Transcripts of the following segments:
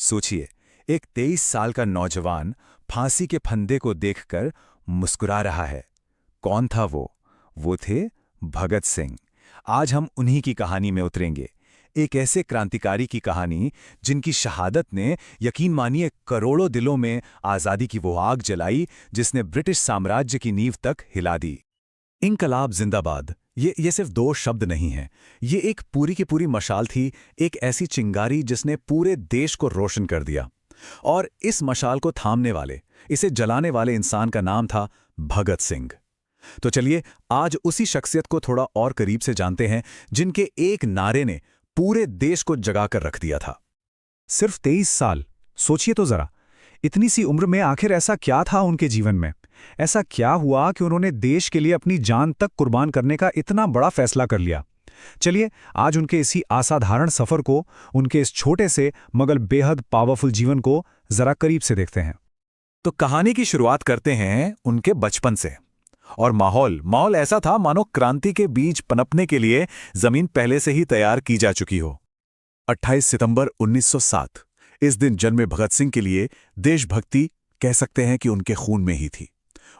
सोचिए, एक 23 साल का नौजवान फांसी के फंदे को देखकर मुस्कुरा रहा है। कौन था वो? वो थे भगत सिंह। आज हम उन्हीं की कहानी में उतरेंगे। एक ऐसे क्रांतिकारी की कहानी जिनकी शहादत ने, यकीन मानिए, करोड़ों दिलों में आज़ादी की वो आग जलाई जिसने ब्रिटिश साम्राज्य की नींव तक हिला दी। इनकलाब जिंदाबाद, ये सिर्फ दो शब्द नहीं हैं। ये एक पूरी की पूरी मशाल थी, एक ऐसी चिंगारी जिसने पूरे देश को रोशन कर दिया। और इस मशाल को थामने वाले, इसे जलाने वाले इंसान का नाम था भगत सिंह। तो चलिए आज उसी शख्सियत को थोड़ा और करीब से जानते हैं, जिनके एक नारे ने पूरे देश को जगाकर रख दिया था। सिर्फ 23 साल, सोचिए तो जरा। इतनी सी उम्र में आखिर ऐसा क्या था उनके जीवन में? ऐसा क्या हुआ कि उन्होंने देश के लिए अपनी जान तक कुर्बान करने का इतना बड़ा फैसला कर लिया? चलिए आज उनके इसी असाधारण सफर को, उनके इस छोटे से मगर बेहद पावरफुल जीवन को जरा करीब से देखते हैं। तो कहानी की शुरुआत करते हैं उनके बचपन से। और माहौल ऐसा था मानो क्रांति के बीज पनपने के लिए जमीन पहले से ही तैयार की जा चुकी हो। 28 सितंबर 1907, इस दिन जन्मे भगत सिंह के लिए देशभक्ति कह सकते हैं कि उनके खून में ही थी।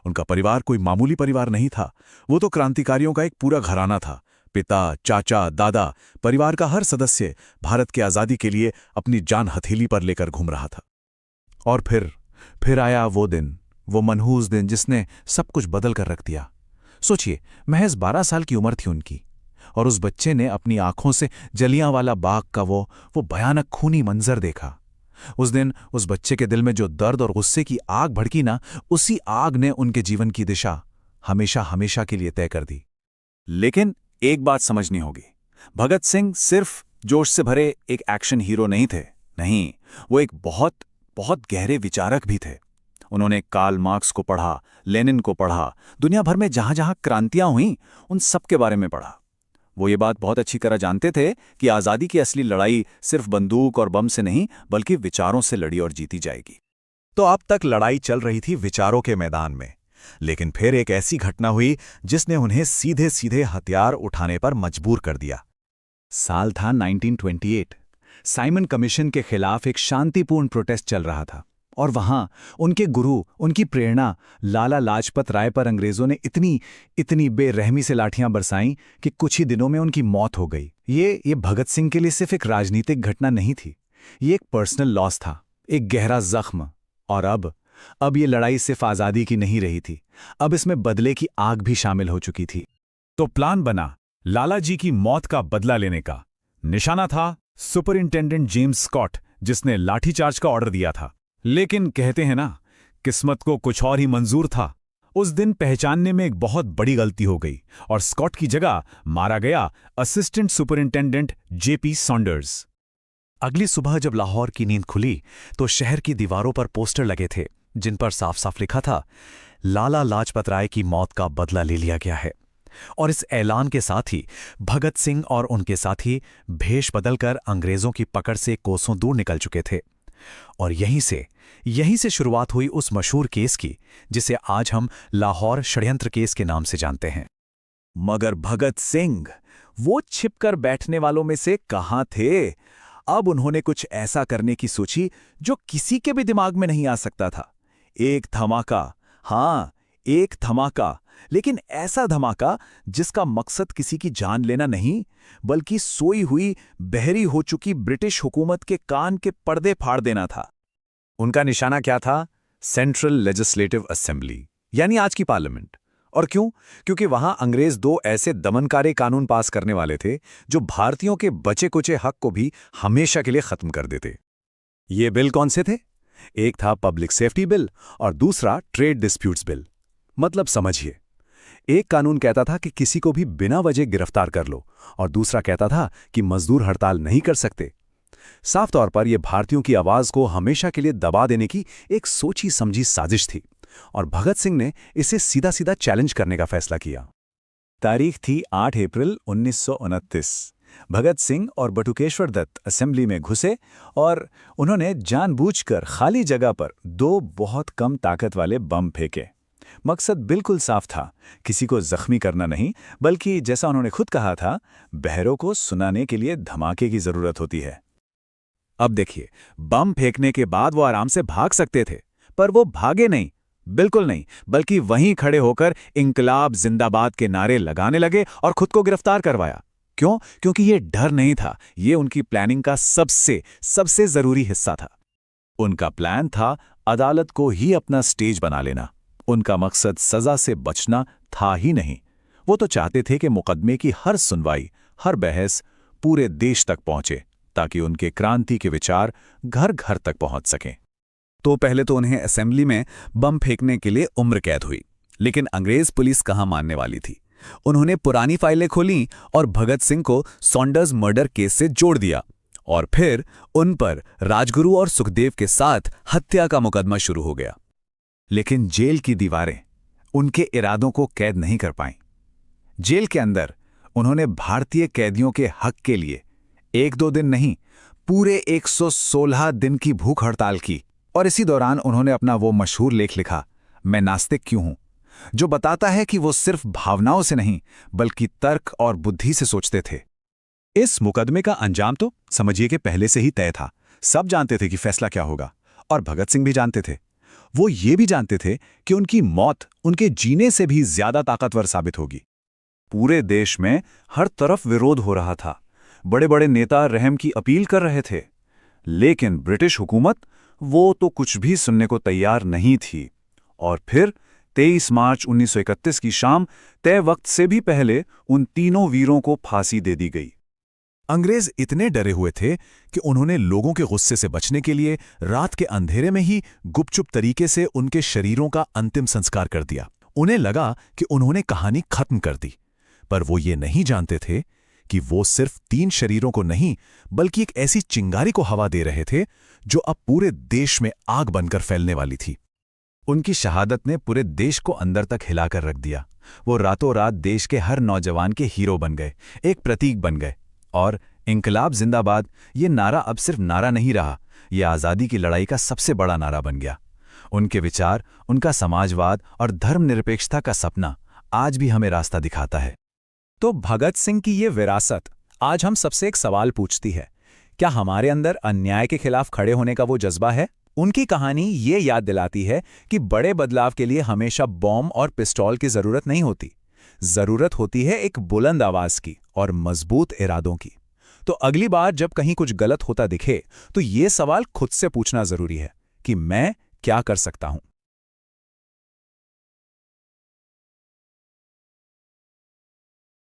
उनका परिवार कोई मामूली परिवार नहीं था, वो तो क्रांतिकारियों का एक पूरा घराना था। पिता, चाचा, दादा, परिवार का हर सदस्य भारत की आज़ादी के लिए अपनी जान हथेली पर लेकर घूम रहा था। और फिर आया वो दिन, वो मनहूस दिन जिसने सब कुछ बदल कर रख दिया। सोचिए, महज 12 साल की उम्र थी उनकी, और उस बच्चे ने अपनी आंखों से जलियांवाला बाग का वो भयानक खूनी मंजर देखा। उस दिन उस बच्चे के दिल में जो दर्द और गुस्से की आग भड़की ना, उसी आग ने उनके जीवन की दिशा हमेशा हमेशा के लिए तय कर दी। लेकिन एक बात समझनी होगी, भगत सिंह सिर्फ जोश से भरे एक एक्शन हीरो नहीं थे। नहीं, वो एक बहुत बहुत गहरे विचारक भी थे। उन्होंने कार्ल मार्क्स को पढ़ा, लेनिन को पढ़ा, दुनिया भर में जहां जहां क्रांतियां हुईं उन सब के बारे में पढ़ा। वो ये बात बहुत अच्छी तरह जानते थे कि आज़ादी की असली लड़ाई सिर्फ बंदूक और बम से नहीं, बल्कि विचारों से लड़ी और जीती जाएगी। तो अब तक लड़ाई चल रही थी विचारों के मैदान में, लेकिन फिर एक ऐसी घटना हुई जिसने उन्हें सीधे सीधे हथियार उठाने पर मजबूर कर दिया। साल था 1928। साइमन कमीशन के खिलाफ एक शांतिपूर्ण प्रोटेस्ट चल रहा था, और वहां उनके गुरु, उनकी प्रेरणा लाला लाजपत राय पर अंग्रेजों ने इतनी बेरहमी से लाठियां बरसाईं कि कुछ ही दिनों में उनकी मौत हो गई। ये भगत सिंह के लिए सिर्फ एक राजनीतिक घटना नहीं थी, ये एक पर्सनल लॉस था, एक गहरा जख्म। और अब ये लड़ाई सिर्फ आज़ादी की नहीं रही थी, अब इसमें बदले की आग भी शामिल हो चुकी थी। तो प्लान बना लाला जी की मौत का बदला लेने का। निशाना था सुपरिंटेंडेंट जेम्स स्कॉट, जिसने लाठीचार्ज का ऑर्डर दिया था। लेकिन कहते हैं ना, किस्मत को कुछ और ही मंजूर था। उस दिन पहचानने में एक बहुत बड़ी गलती हो गई और स्कॉट की जगह मारा गया असिस्टेंट सुपरिंटेंडेंट जेपी सॉन्डर्स। अगली सुबह जब लाहौर की नींद खुली तो शहर की दीवारों पर पोस्टर लगे थे जिन पर साफ साफ लिखा था, लाला लाजपत राय की मौत का बदला ले लिया गया है। और इस ऐलान के साथ ही भगत सिंह और उनके साथी भेष बदलकर अंग्रेजों की पकड़ से कोसों दूर निकल चुके थे। और यहीं से शुरुआत हुई उस मशहूर केस की जिसे आज हम लाहौर षड्यंत्र केस के नाम से जानते हैं। मगर भगत सिंह वो छिपकर बैठने वालों में से कहां थे? अब उन्होंने कुछ ऐसा करने की सोची जो किसी के भी दिमाग में नहीं आ सकता था। एक धमाका, हां, एक धमाका, लेकिन ऐसा धमाका जिसका मकसद किसी की जान लेना नहीं, बल्कि सोई हुई, बहरी हो चुकी ब्रिटिश हुकूमत के कान के पर्दे फाड़ देना था। उनका निशाना क्या था? सेंट्रल लेजिस्लेटिव असेंबली, यानी आज की पार्लियामेंट। और क्यों? क्योंकि वहां अंग्रेज दो ऐसे दमनकारी कानून पास करने वाले थे जो भारतीयों के बचे कुचे हक को भी हमेशा के लिए खत्म कर देते। ये बिल कौन से थे? एक था पब्लिक सेफ्टी बिल और दूसरा ट्रेड डिस्प्यूट्स बिल। मतलब समझिए, एक कानून कहता था कि किसी को भी बिना वजह गिरफ्तार कर लो, और दूसरा कहता था कि मजदूर हड़ताल नहीं कर सकते। साफ तौर पर यह भारतीयों की आवाज को हमेशा के लिए दबा देने की एक सोची समझी साजिश थी, और भगत सिंह ने इसे सीधा सीधा चैलेंज करने का फैसला किया। तारीख थी 8 अप्रैल 1929। भगत सिंह और बटुकेश्वर दत्त असेंबली में घुसे और उन्होंने जानबूझकर खाली जगह पर दो बहुत कम ताकत वाले बम फेंके। मकसद बिल्कुल साफ था, किसी को जख्मी करना नहीं, बल्कि जैसा उन्होंने खुद कहा था, बहरों को सुनाने के लिए धमाके की जरूरत होती है। अब देखिए, बम फेंकने के बाद वो आराम से भाग सकते थे, पर वो भागे नहीं, बिल्कुल नहीं, बल्कि वहीं खड़े होकर इंकलाब जिंदाबाद के नारे लगाने लगे और खुद को गिरफ्तार करवाया। क्यों? क्योंकि ये डर नहीं था, ये उनकी प्लानिंग का सबसे सबसे जरूरी हिस्सा था। उनका प्लान था अदालत को ही अपना स्टेज बना लेना। उनका मकसद सजा से बचना था ही नहीं, वो तो चाहते थे कि मुकदमे की हर सुनवाई, हर बहस पूरे देश तक पहुंचे, ताकि उनके क्रांति के विचार घर घर तक पहुंच सकें। तो पहले तो उन्हें असेंबली में बम फेंकने के लिए उम्र कैद हुई, लेकिन अंग्रेज पुलिस कहां मानने वाली थी। उन्होंने पुरानी फाइलें खोलीं और भगत सिंह को सॉन्डर्स मर्डर केस से जोड़ दिया, और फिर उन पर राजगुरु और सुखदेव के साथ हत्या का मुकदमा शुरू हो गया। लेकिन जेल की दीवारें उनके इरादों को कैद नहीं कर पाईं। जेल के अंदर उन्होंने भारतीय कैदियों के हक के लिए 1-2 दिन नहीं, पूरे 116 दिन की भूख हड़ताल की। और इसी दौरान उन्होंने अपना वो मशहूर लेख लिखा, मैं नास्तिक क्यों हूं, जो बताता है कि वो सिर्फ भावनाओं से नहीं, बल्कि तर्क और बुद्धि से सोचते थे। इस मुकदमे का अंजाम तो समझिए कि पहले से ही तय था। सब जानते थे कि फैसला क्या होगा, और भगत सिंह भी जानते थे। वो ये भी जानते थे कि उनकी मौत उनके जीने से भी ज्यादा ताकतवर साबित होगी। पूरे देश में हर तरफ विरोध हो रहा था। बड़े बड़े नेता रहम की अपील कर रहे थे, लेकिन ब्रिटिश हुकूमत वो तो कुछ भी सुनने को तैयार नहीं थी। और फिर 23 मार्च 1931 की शाम तय वक्त से भी पहले उन तीनों वीरों को फांसी दे दी गई। अंग्रेज इतने डरे हुए थे कि उन्होंने लोगों के गुस्से से बचने के लिए रात के अंधेरे में ही गुपचुप तरीके से उनके शरीरों का अंतिम संस्कार कर दिया। उन्हें लगा कि उन्होंने कहानी खत्म कर दी, पर वो ये नहीं जानते थे कि वो सिर्फ 3 शरीरों को नहीं, बल्कि एक ऐसी चिंगारी को हवा दे रहे थे जो अब पूरे देश में आग बनकर फैलने वाली थी। उनकी शहादत ने पूरे देश को अंदर तक हिलाकर रख दिया। वो रातों रात देश के हर नौजवान के हीरो बन गए, एक प्रतीक बन गए। और इंकलाब जिंदाबाद ये नारा अब सिर्फ नारा नहीं रहा, ये आज़ादी की लड़ाई का सबसे बड़ा नारा बन गया। उनके विचार, उनका समाजवाद और धर्मनिरपेक्षता का सपना आज भी हमें रास्ता दिखाता है। तो भगत सिंह की ये विरासत आज हम सबसे एक सवाल पूछती है, क्या हमारे अंदर अन्याय के खिलाफ खड़े होने का वो जज्बा है? उनकी कहानी ये याद दिलाती है कि बड़े बदलाव के लिए हमेशा बॉम्ब और पिस्तौल की जरूरत नहीं होती। जरूरत होती है एक बुलंद आवाज की और मजबूत इरादों की। तो अगली बार जब कहीं कुछ गलत होता दिखे, तो ये सवाल खुद से पूछना जरूरी है कि मैं क्या कर सकता हूं।